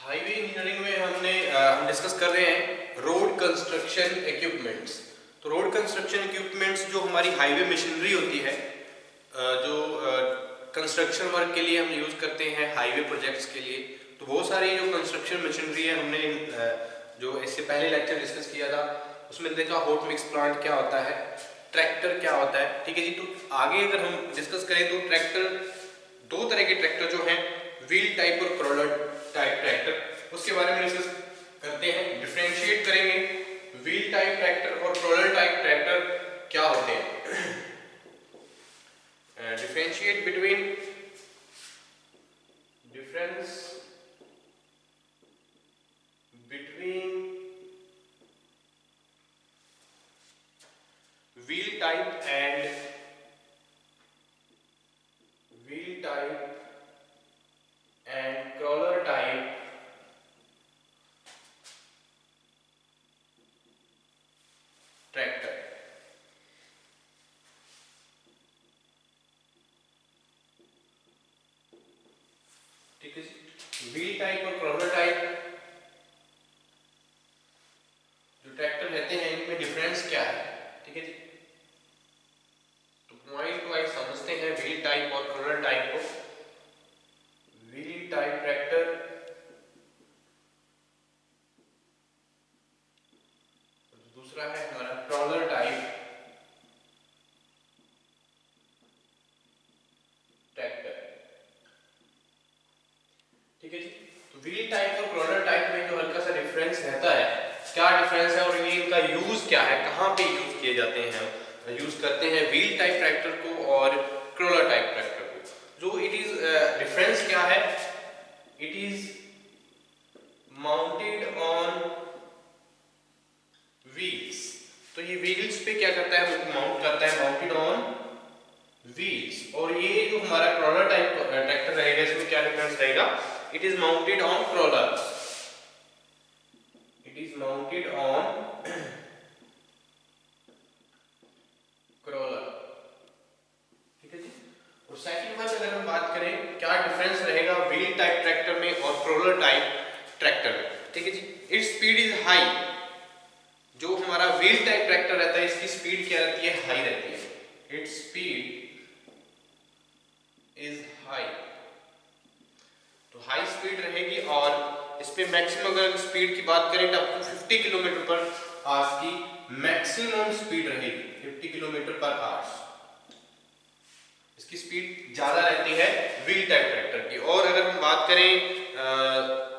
Highway engineering में हम discuss कर रहे हैं रोड कंस्ट्रक्शन इक्विपमेंट्स। तो रोड कंस्ट्रक्शन इक्विपमेंट्स जो हमारी हाईवे मशीनरी होती है, जो कंस्ट्रक्शन वर्क के लिए हम यूज़ करते हैं हाईवे प्रोजेक्ट्स के लिए, तो बहुत सारी जो कंस्ट्रक्शन मशीनरी है हमने जो इससे पहले लेक्चर डिस्कस किया था उसमें देखा हॉट मिक्स प्लांट क्या होता है, ट्रैक्टर क्या होता है। ठीक है जी। तो आगे अगर हम डिस्कस करें तो ट्रैक्टर, दो तरह के ट्रैक्टर जो हैं, व्हील टाइप और क्रॉलर टाइप ट्रैक्टर, उसके बारे में डिस्कस करते हैं, डिफरेंशिएट करेंगे व्हील टाइप ट्रैक्टर और क्रॉलर टाइप ट्रैक्टर क्या होते हैं, differentiate between difference between wheel type and crawler type tractor. ठीक है जी। व्हील टाइप और क्रॉलर टाइप जो ट्रैक्टर रहते हैं इनमें डिफरेंस क्या है। ठीक है जी। तो पॉइंट वाइज समझते हैं व्हील टाइप और क्रॉलर टाइप को। व्हील टाइप ट्रैक्टर दूसरा है हमारा क्रॉलर टाइप ट्रैक्टर। ठीक है जी। तो व्हील टाइप और क्रॉलर टाइप में जो हल्का सा डिफरेंस रहता है, क्या डिफरेंस है और ये इनका यूज क्या है, कहाँ पे यूज किए जाते हैं, हम यूज करते हैं व्हील टाइप ट्रैक्टर को और क्रॉलर टाइप ट्रैक्टर को। जो इट इज डिफरेंस क्या है, it is mounted on wheels. तो ये व्हील्स पे क्या करता है, माउंट करता है, माउंटेड ऑन व्हील्स। और ये जो हमारा क्रॉलर टाइप ट्रैक्टर रहेगा इसमें क्या डिफरेंस रहेगा, it is mounted on crawlers, it is mounted on crawler. ठीक है जी। और सेकंड वन अगर हम बात करें क्या डिफरेंस रहेगा व्हील टाइप ट्रैक्टर में और क्रॉलर टाइप ट्रैक्टर में। ठीक है जी। It's speed is high. जो हमारा व्हील टाइप ट्रैक्टर रहता है इसकी स्पीड क्या रहती है, हाई रहती है। It's speed is high. तो हाई स्पीड रहेगी और इस पे मैक्सिमम अगर स्पीड की बात करें तो up to 50 kilometre per hours की मैक्सिमम स्पीड रहेगी, 50 किलोमीटर पर आवर्स इसकी स्पीड ज्यादा रहती है व्हील टाइप ट्रैक्टर की। और अगर हम बात करें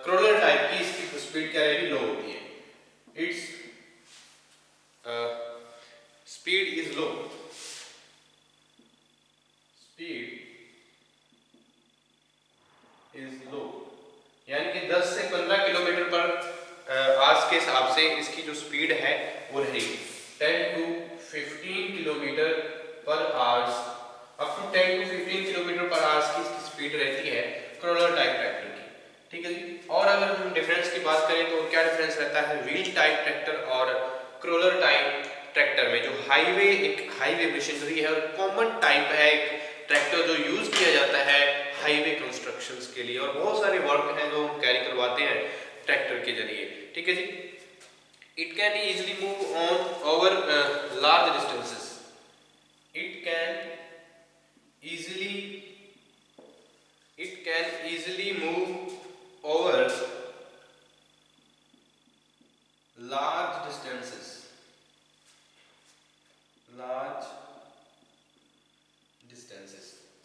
क्रॉलर टाइप की, इसकी स्पीड क्या रहेगी, लो होती है। It's speed is low, speed is low, यानी कि 10 से 15 किलोमीटर पर आज के हिसाब से इसकी जो स्पीड है वो रहेगी 10 to 15 kilometre per hours, up to 10 to 15 kilometre per hours की इसकी स्पीड रहती है क्रॉलर टाइप ट्रैक्टर की। ठीक है जी। और अगर हम डिफरेंस की बात करें तो क्या डिफरेंस रहता है व्हील टाइप ट्रैक्टर और क्रॉलर टाइप ट्रैक्टर में। जो हाईवे, एक हाईवे मशीनरी है और कॉमन टाइप है, एक ट्रैक्टर जो यूज किया जाता है हाईवे कंस्ट्रक्शंस के लिए, और बहुत सारे वर्क हैं जो हम कैरी करवाते हैं ट्रैक्टर के जरिए। ठीक है जी। It can easily move on over large distances, it can easily move over large distances,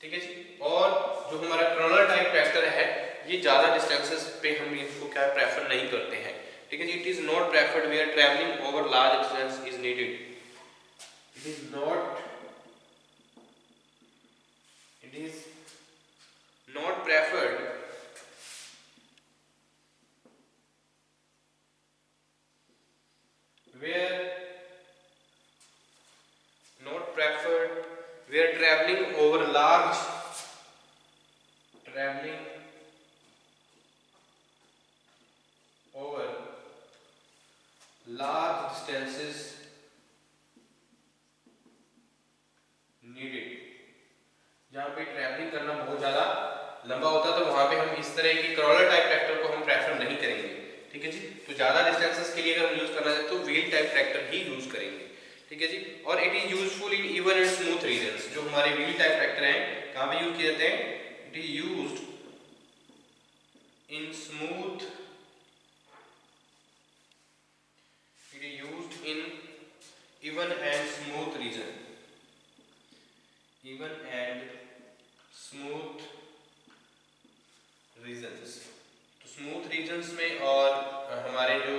ठीक है जी। और जो हमारा क्रॉलर टाइप ट्रैक्टर है ये ज्यादा डिस्टेंसेस पे हम इसको क्या प्रेफर नहीं करते हैं। ठीक है जी। It is not preferred where travelling over large distance is needed, it is not preferred where traveling over large distances needed। जहां पे ट्रैवलिंग करना बहुत ज्यादा लंबा होता है तो वहां पे हम इस तरह की क्रॉलर टाइप ट्रैक्टर को हम प्रेफर नहीं ज़्यादा डिस्टेंसेस के लिए अगर हम यूज़ करना चाहते तो व्हील टाइप ट्रैक्टर ही यूज़ करेंगे, ठीक है जी। और it is useful in even and smooth regions. जो हमारे व्हील टाइप ट्रैक्टर हैं कहाँ पे यूज़ किए जाते हैं? It is used in smooth, it is used in even and smooth region, even and smooth regions. तो स्मूथ रीजन्स में और हमारे जो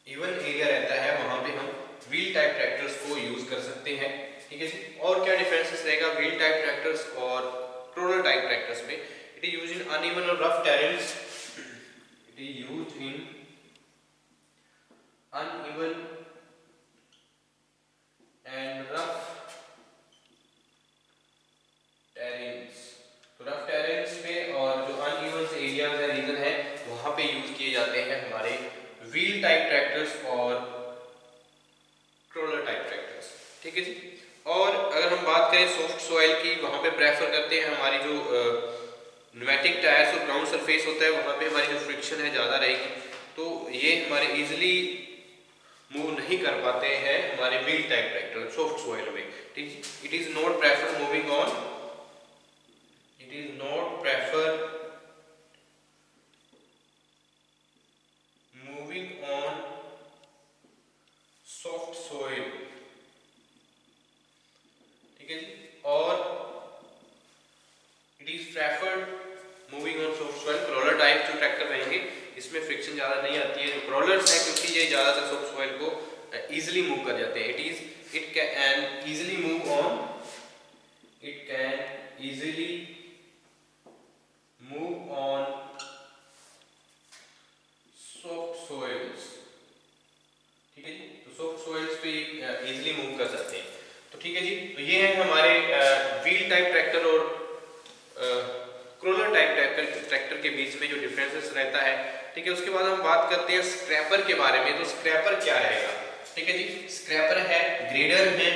इवन एरिया रहता है वहां पे हम व्हील टाइप ट्रैक्टर्स को यूज कर सकते हैं, ठीक है जी। और क्या डिफरेंसेस रहेगा व्हील टाइप ट्रैक्टर्स और क्रोलर टाइप ट्रैक्टर्स में? It is used in uneven और rough terrains, it is used in uneven and rough terrains. तो रफ टेरेन्स पे और जो अनइवन एरियाज है, रीजन है, वहां पे यूज किए जाते हैं हमारे व्हील टाइप ट्रैक्टर्स और क्रोलर टाइप ट्रैक्टर्स, ठीक है जी। और अगर हम बात करें सॉफ्ट सॉइल की, वहां पे प्रेफर करते हैं हमारी जो न्यूमेटिक टायर्स और ग्राउंड सरफेस होता है, वहां पे हमारी जो फ्रिक्शन है ज़्यादा रहेगी, तो ये हमारे इजीली मूव नहीं कर पाते हैं हमारे wheel type tractor soft soil में, ठीक। It is not prefer moving on, it is not prefer moving on soft soil, ठीक है जी। और it is preferred moving on soft soil. Crawler type जो ट्रैक्टर रहेंगे इसमें फ्रिक्शन ज़्यादा नहीं आती है, जो क्रॉलर्स हैं, क्योंकि ये ज़्यादातर सॉफ्ट सॉइल को इजीली मूव कर जाते हैं। It can easily move on, it can easily move on soft soils, ठीक है जी। तो सॉफ्ट सॉइल्स पे इजीली मूव कर सकते हैं। तो ठीक है जी, तो ये है हमारे व्हील टाइप ट्रैक्टर और क्रोलर टाइप ट्रैक्टर के बीच में जो डिफरेंसेस रहता है, ठीक है। उसके बाद हम बात करते हैं स्क्रैपर के बारे में। तो स्क्रैपर क्या रहेगा, ठीक है जी। स्क्रैपर है, ग्रेडर है,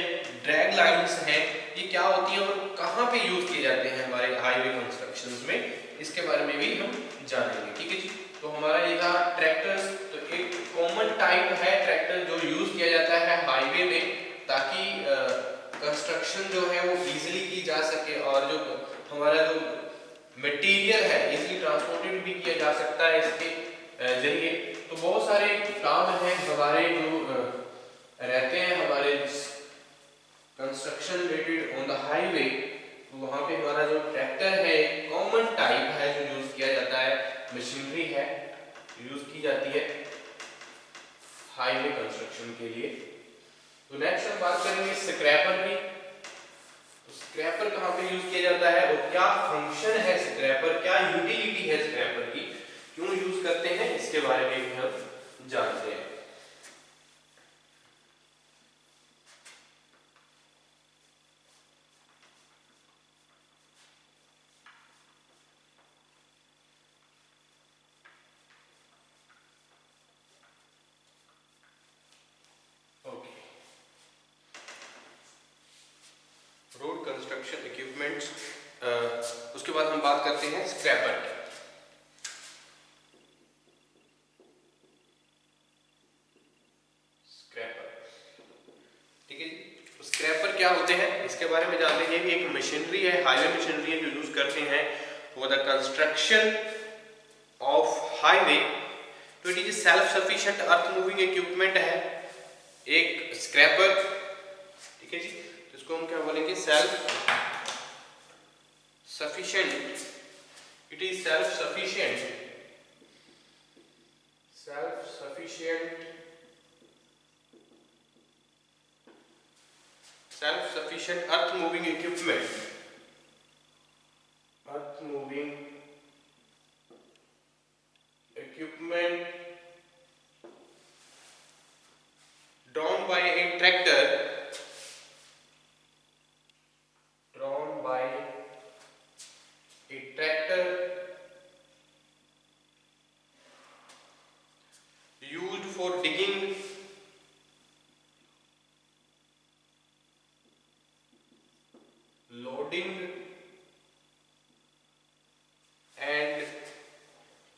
ड्रैग लाइन्स हैं, ये क्या होती हैं और कहाँ पे यूज किए जाते हैं हमारे हाईवे कंस्ट्रक्शन में, इसके बारे में भी हम जानेंगे, ठीक है जी। तो हमारा ये था ट्रैक्टर्स। तो एक कॉमन टाइप है ट्रैक्टर जो यूज किया जाता है हाईवे में, ताकि कंस्ट्रक्शन जो है वो इजीली की जा सके और जो हमारा जो मटेरियल है इजीली ट्रांसपोर्टेड भी किया जा सकता है इसके जरिए। तो बहुत सारे काम हैं हमारे जो रहते हैं हमारे construction related on the highway, तो वहाँ पे हमारा जो ट्रैक्टर है एक कॉमन टाइप है जो यूज किया जाता है, मशीनरी है यूज की जाती है हाईवे कंस्ट्रक्शन के लिए। तो नेक्स्ट हम बात करेंगे स्क्रैपर की। तो स्क्रैपर कहाँ पे यूज किया जाता है और क्या फंक्शन है स्क्रैपर, क्या यूटिलिटी है स्क्रैपर की, क्यों यूज करते हैं, इसके बारे में भी हम जानते हैं। रोड कंस्ट्रक्शन इक्विपमेंट्स, उसके बाद हम बात करते हैं स्क्रैपर की। स्क्रैपर क्या होते हैं इसके बारे में जानते हैं। कि एक मशीनरी है, हाईवे मशीनरी है जो यूज करते हैं for the construction of highway. तो it is self sufficient earth moving equipment है एक स्क्रैपर, ठीक है जी। तो इसको हम क्या बोलेंगे, self sufficient. It is self sufficient, self sufficient, self sufficient earth moving equipment, earth moving equipment drawn by a tractor, drawn by a tractor used for digging, loading and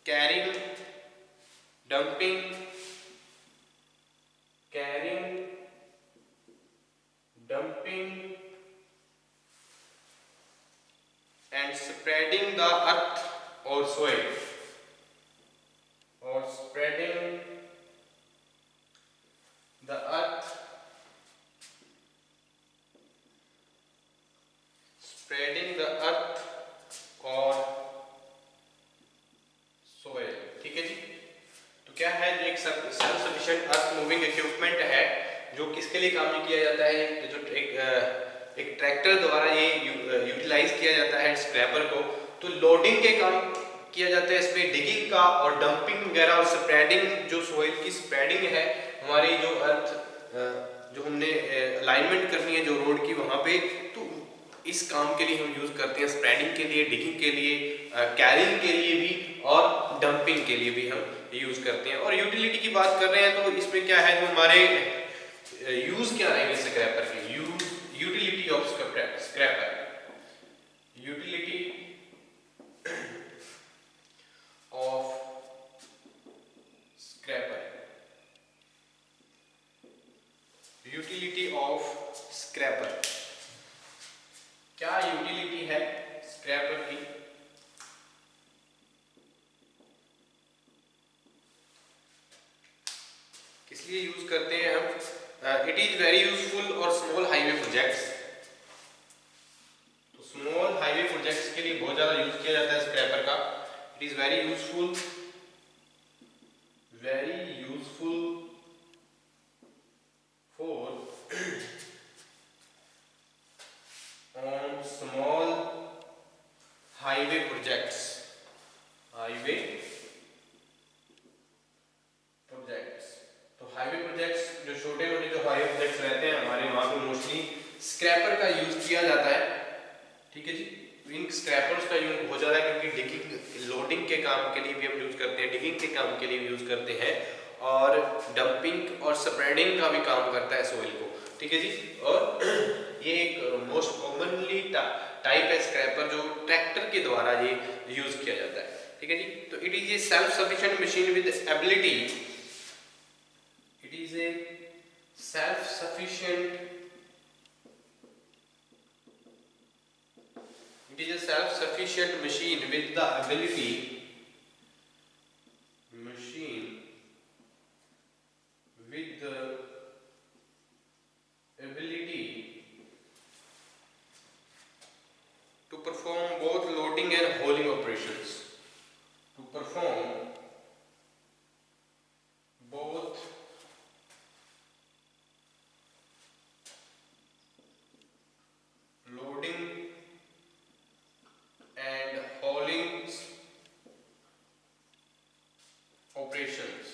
carrying dumping, carrying, dumping and spreading the earth or soil, or spreading the earth, spreading the earth or soil। ठीक है जी। तो क्या है, जो एक self sufficient earth moving equipment है, जो किसके लिए काम में किया जाता है, जो एक ट्रैक्टर द्वारा ये यूटिलाइज किया जाता है स्क्रैपर को। तो लोडिंग के काम किया जाता है इसमें, डिगिंग का और डंपिंग वगैरह और स्प्रेडिंग, जो सोइल की स्प्रेडिंग है, हमारी जो अर्थ जो हमने अलाइनमेंट करनी है जो रोड की वहाँ पे, तो इस काम के लिए हम यूज़ करते हैं, स्प्रेडिंग के लिए, डिगिंग के लिए, कैरिंग के लिए भी और डंपिंग के लिए भी हम यूज़ करते हैं। और यूटिलिटी की बात कर रहे हैं तो इसमें क्या है, जो हमारे यूज़ क्या रहेंगे स्क्रैपर के, utility of scraper, utility of scraper, utility of scraper. क्या यूटिलिटी है स्क्रैपर की? किस लिए यूज करते हैं हम? इट इज वेरी यूजफुल और स्मॉल हाईवे प्रोजेक्ट्स। तो स्मॉल हाईवे प्रोजेक्ट्स के लिए बहुत ज्यादा यूज किया जाता है स्क्रैपर का। It is very useful for on small highway projects, तो हाईवे प्रोजेक्ट्स, जो छोटे मोटे जो हाईवे प्रोजेक्ट्स रहते हैं हमारे, वहाँ पे मोस्टली स्क्रैपर का यूज किया जाता है। ठीक है जी। इन स्क्रैपर्स का यूज हो जाता है क्योंकि डिगिंग, लोडिंग के काम के लिए भी हम यूज करते हैं, डिगिंग के काम के लिए भी यूज करते हैं, और डंपिंग और स्प्रेडिंग का भी काम करता है सोइल को। ठीक है जी। और ये एक मोस्ट कॉमनली टाइप है स्क्रैपर, जो ट्रैक्टर के द्वारा ये यूज किया जाता है। ठीक है जी। तो it is a self sufficient machine with ability, it is a self sufficient, it is a self-sufficient machine with the ability to perform both loading and hauling operations, to perform both loading and hauling operations।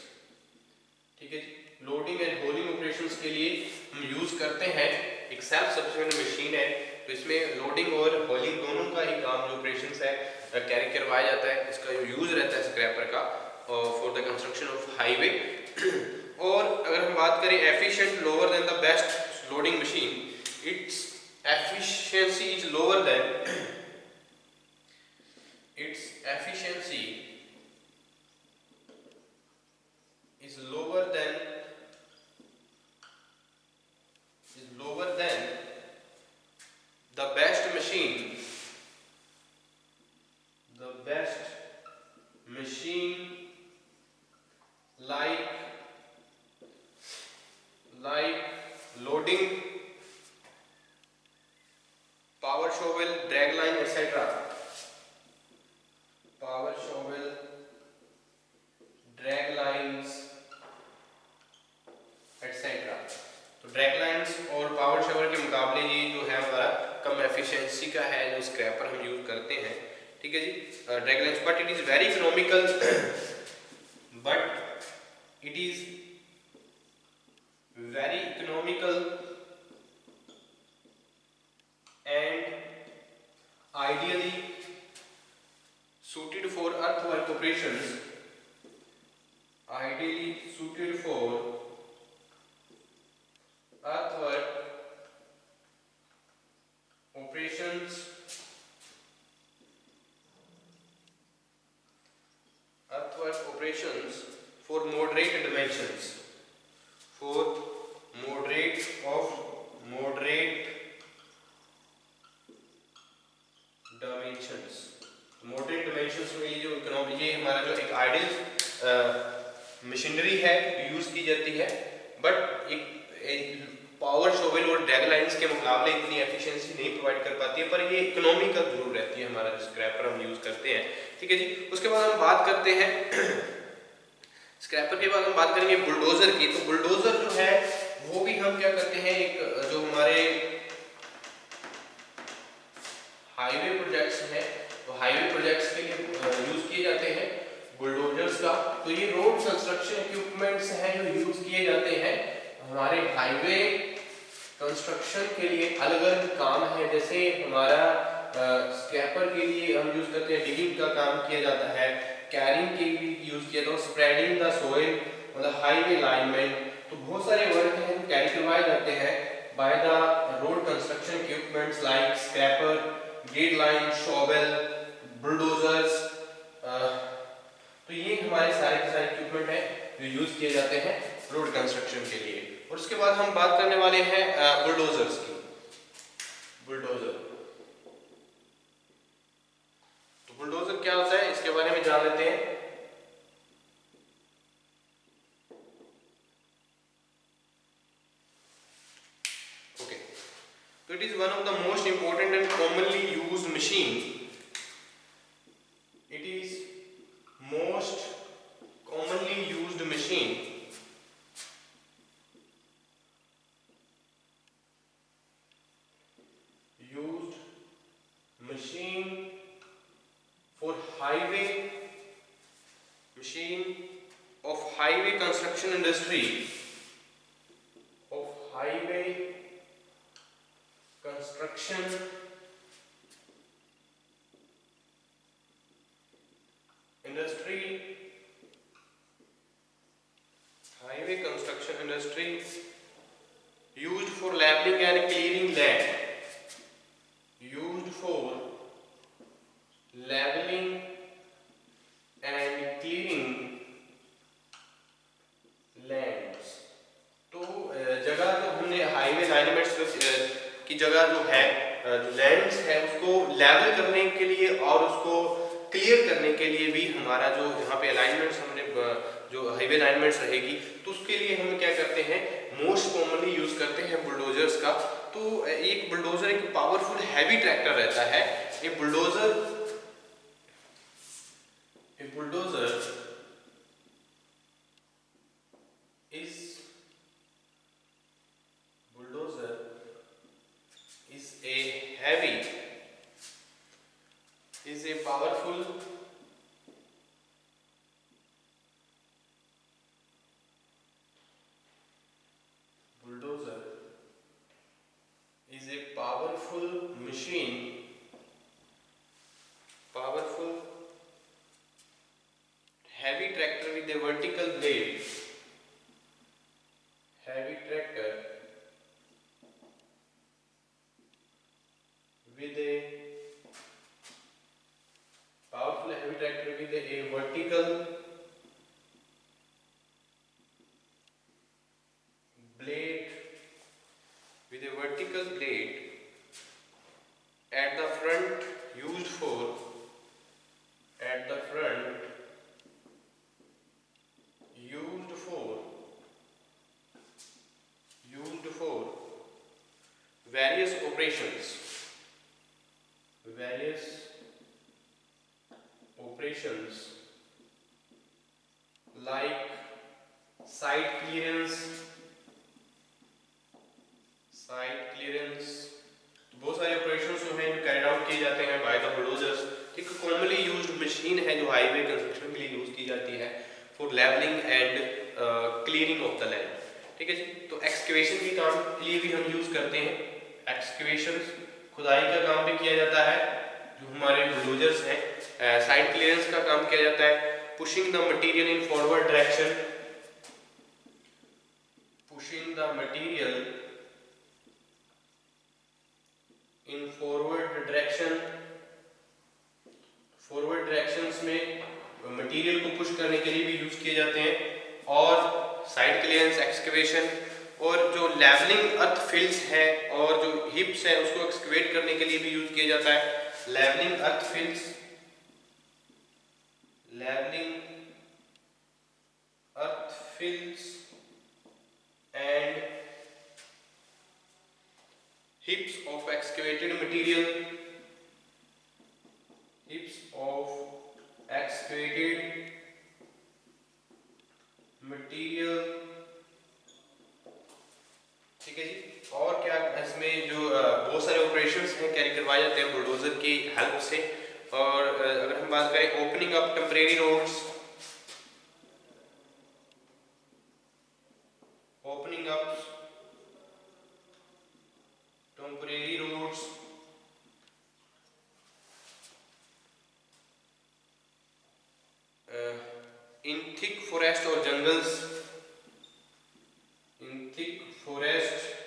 ठीक है जी। Loading and होलिंग operations के लिए हम use करते हैं, एक self sufficient machine है, तो इसमें लोडिंग और होलिंग दोनों का ही काम, जो ऑपरेशंस है, कैरी करवाया जाता है। इसका जो यूज रहता है स्क्रैपर का for the construction of highway. और अगर हम बात करें efficient, lower than the best loading machine, its efficiency is lower than, its efficiency is lower than the best machine, like loading, power shovel, drag line, etc. Power shovel, drag lines, etc. तो drag lines और power shovel के मुकाबले ये जो है हमारा कम efficiency का है, जो स्क्रैपर हम यूज करते हैं। ठीक है जी। Drag lines, but it is very economical, and ideally suited for earthwork operations, earthwork operations for moderate dimensions, for moderate dimensions। moderate dimensions में ये जो इकोनॉमी, ये हमारा जो एक आइडियल मशीनरी है यूज की जाती है, बट एक पावर शोवेल और ड्रैग लाइंस के मुकाबले इतनी एफिशिएंसी नहीं प्रोवाइड कर पाती है, पर ये इकोनॉमिकल जरूर रहती है हमारा जो स्क्रैपर हम यूज करते हैं। ठीक है जी। उसके बाद हम बात करते हैं स्क्रैपर के बाद हम बात करेंगे बुलडोजर की। तो बुलडोजर जो है वो भी हम क्या करते हैं, एक जो हमारे हाईवे प्रोजेक्ट्स हैं, तो हाईवे प्रोजेक्ट्स के लिए यूज किए जाते हैं बुलडोजर्स का। तो ये रोड कंस्ट्रक्शन इक्विपमेंट्स हैं जो यूज किए जाते हैं हमारे हाईवे कंस्ट्रक्शन के लिए। अलग अलग काम है, जैसे हमारा स्क्रैपर के लिए हम यूज करते हैं, डिगिंग का काम किया जाता है, कैरिंग के लिए यूज किया जाता है, स्प्रेडिंग द सोइल, मतलब हाईवे अलाइनमेंट। तो बहुत सारे वर्क हैं जो कैरी करवाए जाते हैं by the road construction equipments like scraper, grade line, shovel, bulldozers. तो ये हमारे सारे के सारे इक्विपमेंट हैं जो यूज किए जाते हैं रोड कंस्ट्रक्शन के लिए। और उसके बाद हम बात करने वाले हैं बुलडोजर्स की। बुलडोजर, तो बुलडोजर क्या होता है इसके बारे में जान लेते हैं। ओके, तो it is one of the most important and commonly used machine. It is most commonly used machine for highway machine of highway construction industry, of highway construction industry, highway construction industry, used for leveling and clearing land, used for leveling and clearing lands। तो जगह जो हमने highway alignments की जगह जो है, जो lands है उसको लेवल करने के लिए और उसको क्लियर करने के लिए भी हमारा जो यहाँ पे अलाइनमेंट्स हमने जो हाईवे अलाइनमेंट्स रहेगी, तो उसके लिए हम क्या करते हैं, मोस्ट कॉमनली यूज करते हैं बुलडोजर्स का। तो एक बुलडोजर एक पावरफुल हैवी ट्रैक्टर रहता है। एक bulldozer is a powerful bulldozer is a powerful machine, powerful heavy tractor with a vertical blade, heavy tractor with a powerful heavy tractor with a vertical blade, with a vertical blade at the front, used for at the front, used for various operations, like site clearance, तो बहुत सारे operations जो हैं जो carried out किए जाते हैं by the bulldozers. एक कॉमनली यूज्ड मशीन है जो हाईवे कंस्ट्रक्शन के लिए यूज की जाती है for levelling and clearing of the land. ठीक है जी। तो एक्सकेवेशन के काम के लिए भी हम यूज करते हैं, एक्सकेवेशन खुदाई का काम भी किया जाता है जो हमारे बुलडोजर्स हैं। साइट क्लियरेंस का काम किया जाता है, pushing the material in forward direction, pushing the material in forward direction. Forward directions में मटेरियल को पुश करने के लिए भी यूज किए जाते हैं और साइड क्लियरेंस एक्सकवेशन, और जो लेवलिंग अर्थ फिल्स है और जो हिप्स है उसको एक्सकवेट करने के लिए भी यूज किया जाता है। Levelling earth fills, levelling earth fills and hips of excavated material, hips of excavated material, ठीक है जी। और क्या इसमें जो बहुत सारे ऑपरेशंस हैं कैरी करवाए जाते हैं बुलडोजर की हेल्प से। और अगर हम बात करें opening up temporary roads, opening up temporary roads, in thick forest और jungles, in thick forest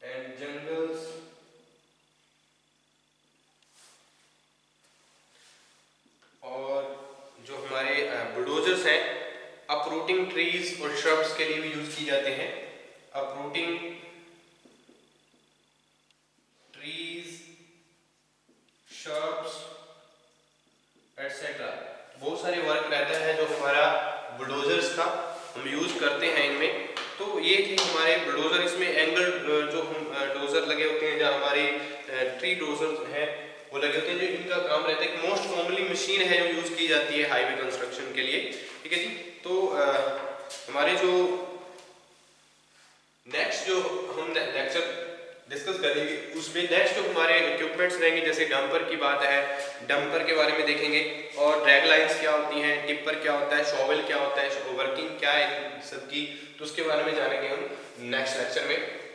and jungles, और जो हमारे बुलडोजर्स हैं अपरूटिंग ट्रीज और श्रब्स के लिए भी यूज की जाते हैं। अपरूटिंग ट्रीज, श्रब्स एटसेट्रा, बहुत सारे वर्क रहता है जो हमारा बुलडोजर्स का हम यूज करते हैं इनमें। तो ये थे हमारे बुलडोजर। इसमें एंगल जो हम डोजर लगे होते हैं, जहाँ हमारी ट्री डोजर हैं वो लगे होते हैं, जो इनका काम रहता है। मोस्ट कॉमनली मशीन है जो यूज की जाती है हाईवे कंस्ट्रक्शन के लिए, ठीक है जी। तो हमारे जो नेक्स्ट जो हम लेक्चर डिस्कस करेंगे उसमें नेक्स्ट जो हमारे इक्विपमेंट्स रहेंगे, जैसे डंपर की बात है, डंपर के बारे में देखेंगे, और ड्रैग लाइंस क्या होती हैं, टिप्पर क्या होता है, शॉवेल क्या होता है, वर्किंग क्या है इन सब की, तो उसके बारे में जानेंगे हम नेक्स्ट लेक्चर में।